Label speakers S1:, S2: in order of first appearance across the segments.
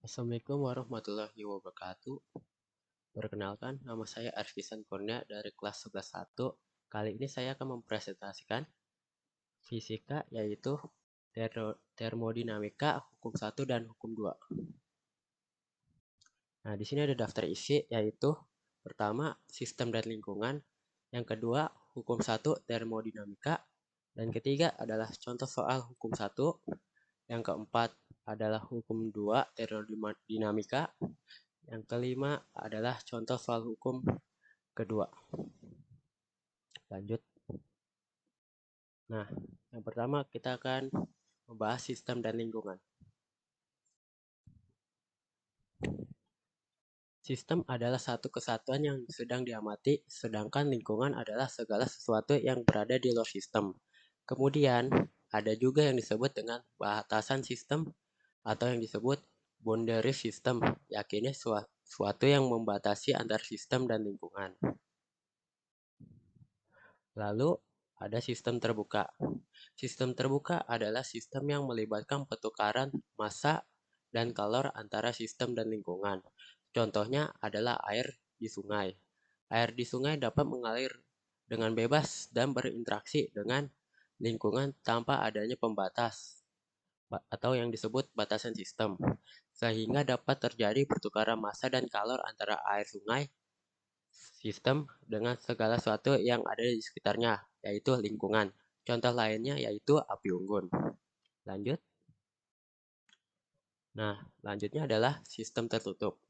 S1: Assalamualaikum warahmatullahi wabarakatuh. Perkenalkan, nama saya Arfisan Kurnia dari kelas 11.1. Kali ini saya akan mempresentasikan fisika, yaitu termodinamika, hukum 1 dan hukum 2. Nah, di sini ada daftar isi, yaitu pertama, sistem dan lingkungan. Yang kedua, hukum 1 termodinamika. Dan ketiga adalah contoh soal hukum 1. Yang keempat adalah hukum 2 termodinamika. Yang kelima adalah contoh soal hukum kedua. Lanjut. Nah, yang pertama kita akan membahas sistem dan lingkungan. Sistem adalah satu kesatuan yang sedang diamati, sedangkan lingkungan adalah segala sesuatu yang berada di luar sistem. Kemudian, ada juga yang disebut dengan batasan sistem atau yang disebut boundary system, yakni suatu yang membatasi antar sistem dan lingkungan. Lalu, ada sistem terbuka. Sistem terbuka adalah sistem yang melibatkan pertukaran massa dan kalor antara sistem dan lingkungan. Contohnya adalah air di sungai. Air di sungai dapat mengalir dengan bebas dan berinteraksi dengan lingkungan tanpa adanya pembatas atau yang disebut batasan sistem, sehingga dapat terjadi pertukaran massa dan kalor antara air sungai sistem dengan segala sesuatu yang ada di sekitarnya, yaitu lingkungan. Contoh lainnya yaitu api unggun. Lanjut. Nah, lanjutnya adalah sistem tertutup.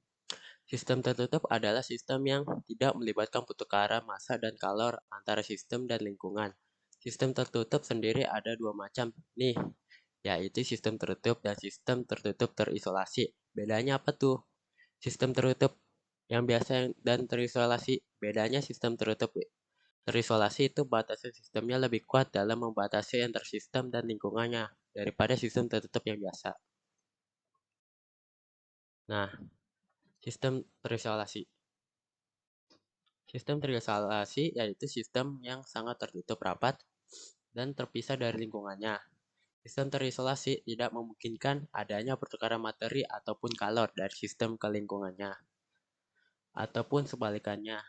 S1: Sistem tertutup adalah sistem yang tidak melibatkan pertukaran massa dan kalor antara sistem dan lingkungan. Sistem tertutup sendiri ada dua macam nih, yaitu sistem tertutup dan sistem tertutup terisolasi. Bedanya apa tuh? Sistem tertutup yang biasa dan terisolasi. Bedanya sistem tertutup terisolasi itu batasan sistemnya lebih kuat dalam membatasi antar sistem dan lingkungannya daripada sistem tertutup yang biasa. Nah, sistem terisolasi. Sistem terisolasi yaitu sistem yang sangat tertutup rapat dan terpisah dari lingkungannya. Sistem terisolasi tidak memungkinkan adanya pertukaran materi ataupun kalor dari sistem ke lingkungannya, ataupun sebalikannya.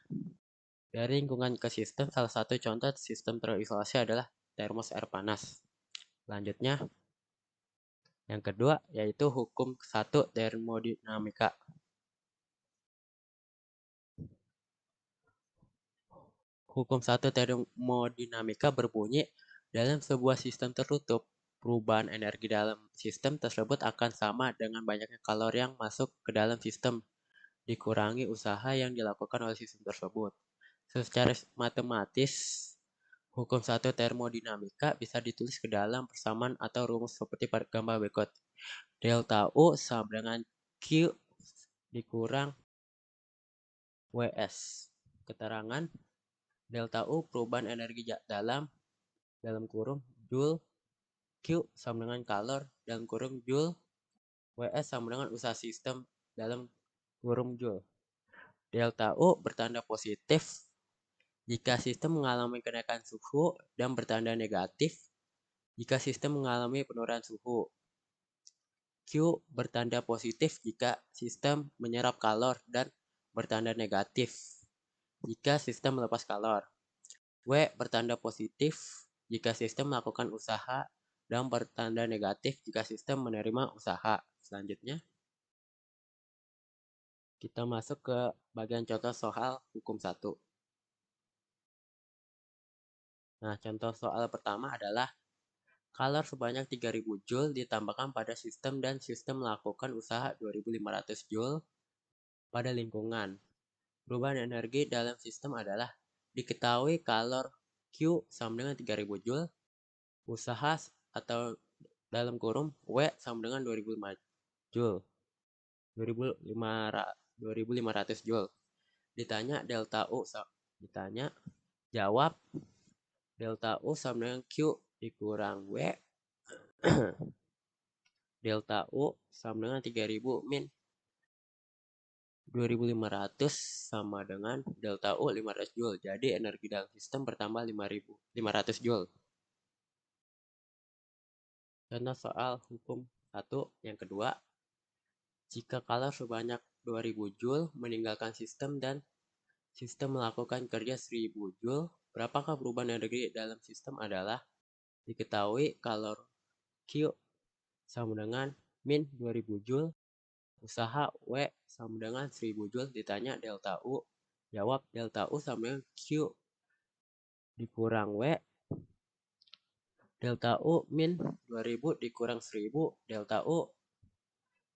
S1: Dari lingkungan ke sistem, salah satu contoh sistem terisolasi adalah termos air panas. Lanjutnya, yang kedua yaitu hukum 1 termodinamika. Hukum 1 termodinamika berbunyi, dalam sebuah sistem tertutup, perubahan energi dalam sistem tersebut akan sama dengan banyaknya kalor yang masuk ke dalam sistem, dikurangi usaha yang dilakukan oleh sistem tersebut. Secara matematis, hukum 1 termodinamika bisa ditulis ke dalam persamaan atau rumus seperti pada gambar berikut. Delta U sama dengan Q dikurang WS. Keterangan delta U perubahan energi dalam kurung Joule, Q sama dengan kalor dalam kurung Joule, WS sama dengan usaha sistem dalam kurung Joule. Delta U bertanda positif jika sistem mengalami kenaikan suhu dan bertanda negatif jika sistem mengalami penurunan suhu. Q bertanda positif jika sistem menyerap kalor dan bertanda negatif jika sistem melepas kalor. W bertanda positif jika sistem melakukan usaha dan bertanda negatif jika sistem menerima usaha. Selanjutnya, kita masuk ke bagian contoh soal hukum 1. Nah, contoh soal pertama adalah kalor sebanyak 3000 Joule ditambahkan pada sistem dan sistem melakukan usaha 2500 Joule pada lingkungan. Perubahan energi dalam sistem adalah diketahui kalor Q sama dengan 3000 Joule, usaha atau dalam kurung W sama dengan 2500 Joule. 2500 Joule. Ditanya delta U jawab delta U sama dengan Q dikurang W. Delta U sama dengan 3000 min 2500 sama dengan delta U 500 Joule. Jadi energi dalam sistem bertambah 500 Joule. Contoh soal hukum 1 yang kedua. Jika kalor sebanyak 2000 Joule meninggalkan sistem dan sistem melakukan kerja 1000 Joule, berapakah perubahan energi dalam sistem adalah diketahui kalor Q sama dengan min 2000 Joule, usaha W sama dengan 1000 Joule, ditanya delta U, jawab delta U sama dengan Q dikurang W, delta U min 2000 dikurang 1000, delta U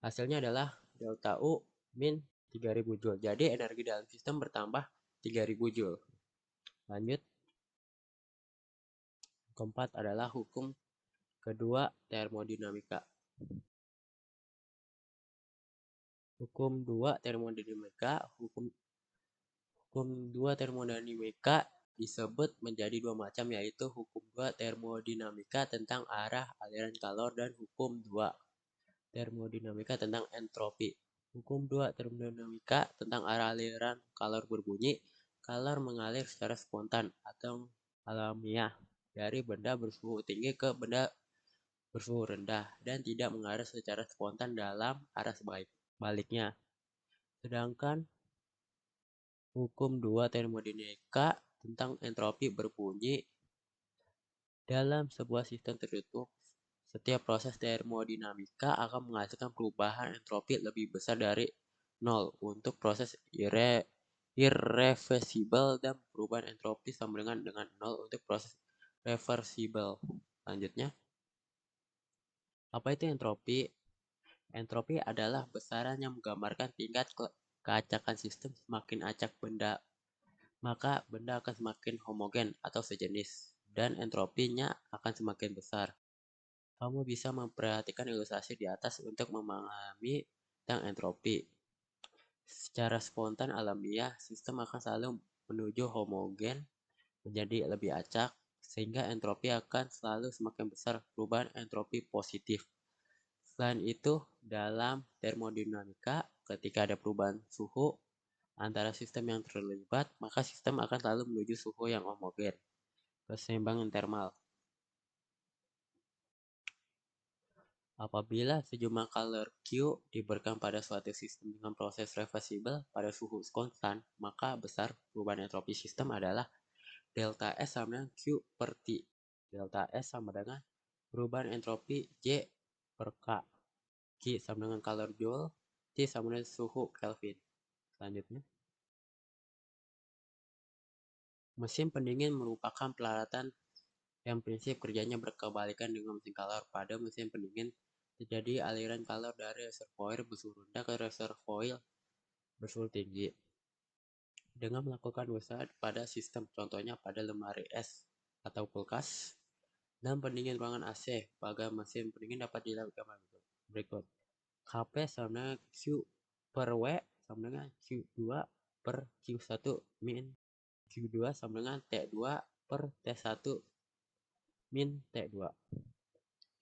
S1: hasilnya adalah delta U min 3000 Joule. Jadi energi dalam sistem bertambah 3000 Joule. Lanjut. Keempat adalah hukum kedua termodinamika. Hukum 2 termodinamika, hukum 2 termodinamika disebut menjadi dua macam, yaitu hukum 2 termodinamika tentang arah aliran kalor dan hukum 2 termodinamika tentang entropi. Hukum 2 termodinamika tentang arah aliran kalor berbunyi, kalor mengalir secara spontan atau alamiah dari benda bersuhu tinggi ke benda bersuhu rendah dan tidak mengalir secara spontan dalam arah sebaliknya. Sedangkan hukum 2 termodinamika tentang entropi berbunyi, dalam sebuah sistem tertutup, setiap proses termodinamika akan menghasilkan perubahan entropi lebih besar dari 0 untuk proses irreversibel dan perubahan entropi sama dengan 0 untuk proses reversibel. Selanjutnya, apa itu entropi? Entropi adalah besaran yang menggambarkan tingkat keacakan sistem. Semakin acak benda, maka benda akan semakin homogen atau sejenis, dan entropinya akan semakin besar. Kamu bisa memperhatikan ilustrasi di atas untuk memahami tentang entropi. Secara spontan alamiah, sistem akan selalu menuju homogen menjadi lebih acak, sehingga entropi akan selalu semakin besar, perubahan entropi positif. Selain itu, dalam termodinamika, ketika ada perubahan suhu antara sistem yang terlibat, maka sistem akan selalu menuju suhu yang homogen, keseimbangan termal. Apabila sejumlah kalor Q diberikan pada suatu sistem dengan proses reversibel pada suhu konstan, maka besar perubahan entropi sistem adalah delta S sama dengan Q per T. Delta S sama dengan perubahan entropi J per K. Q sama dengan kalor Joule, T sama dengan suhu Kelvin. Selanjutnya, mesin pendingin merupakan peralatan yang prinsip kerjanya berkebalikan dengan mesin kalor. Pada mesin pendingin terjadi aliran kalor dari reservoir bersuhu rendah ke reservoir bersuhu tinggi dengan melakukan usaha pada sistem, contohnya pada lemari es atau kulkas dan pendingin ruangan AC. Pada mesin pendingin dapat dilihat gambar berikut. Kp sama dengan Q per W sama dengan Q2 per Q1 min Q2 sama dengan T2 per T1 min T2,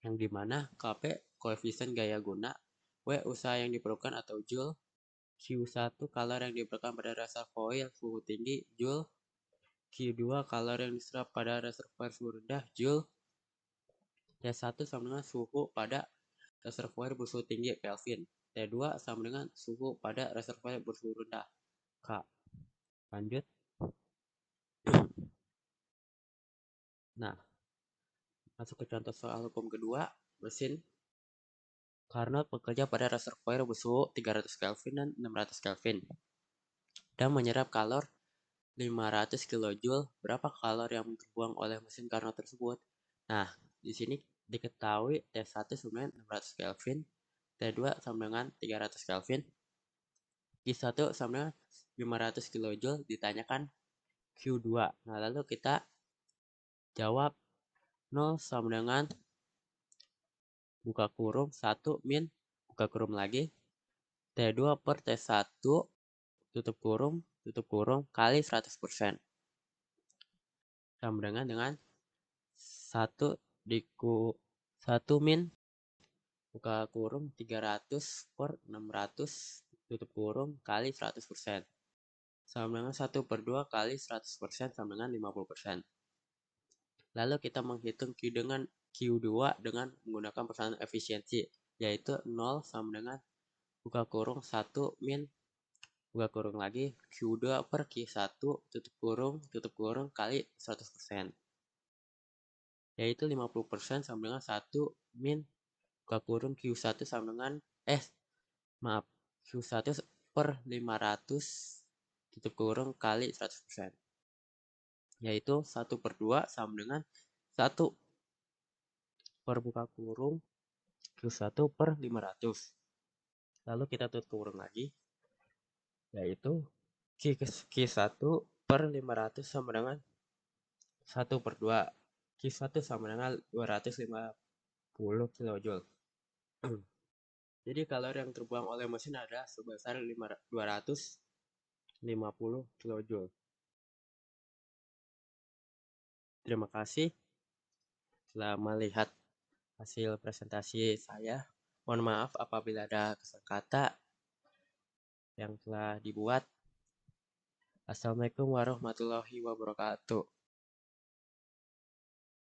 S1: yang dimana Kp koefisien gaya guna, W usaha yang diperlukan atau Joule, Q1 kalor yang diperlukan pada reservoir suhu tinggi, Joule, Q2 kalor yang diserap pada reservoir suhu rendah, Joule, T1 sama dengan suhu pada reservoir bersuhu tinggi, Kelvin, T2 sama dengan suhu pada reservoir bersuhu rendah, K. Lanjut. Nah, masuk ke contoh soal hukum kedua, mesin Carnot bekerja pada reservoir bersuhu 300 Kelvin dan 600 Kelvin dan menyerap kalor 500 kJ. Berapa kalor yang terbuang oleh mesin Carnot tersebut? Nah, di sini diketahui T1 sama dengan 600 Kelvin, T2 sama dengan 300 Kelvin, Q1 sama dengan 500 kJ, ditanyakan Q2. Nah, lalu kita jawab 0 sama dengan buka kurung 1 min buka kurung lagi T2 per T1 tutup kurung kali 100% sama dengan 1 min buka kurung 300 per 600 tutup kurung kali 100% sama dengan 1 per 2 kali 100% sama dengan 50%. Lalu kita menghitung Q2 dengan menggunakan persamaan efisiensi, yaitu 0 sama dengan buka kurung 1 min buka kurung lagi Q2 per Q1 tutup kurung kali 100%. Yaitu 50% sama dengan 1 min buka kurung Q1 sama dengan Q1 per 500 tutup kurung kali 100%. Yaitu 1/2 sama dengan 1 per buka kurung Q1 per 500. Lalu kita tutup kurung lagi, yaitu Q1 per 500 sama dengan 1/2. Q1 sama dengan 250 kJ. Jadi kalori yang terbuang oleh mesin adalah sebesar 250 kJ. Terima kasih telah melihat hasil presentasi saya. Mohon maaf apabila ada kesalahan kata yang telah dibuat. Assalamualaikum warahmatullahi wabarakatuh.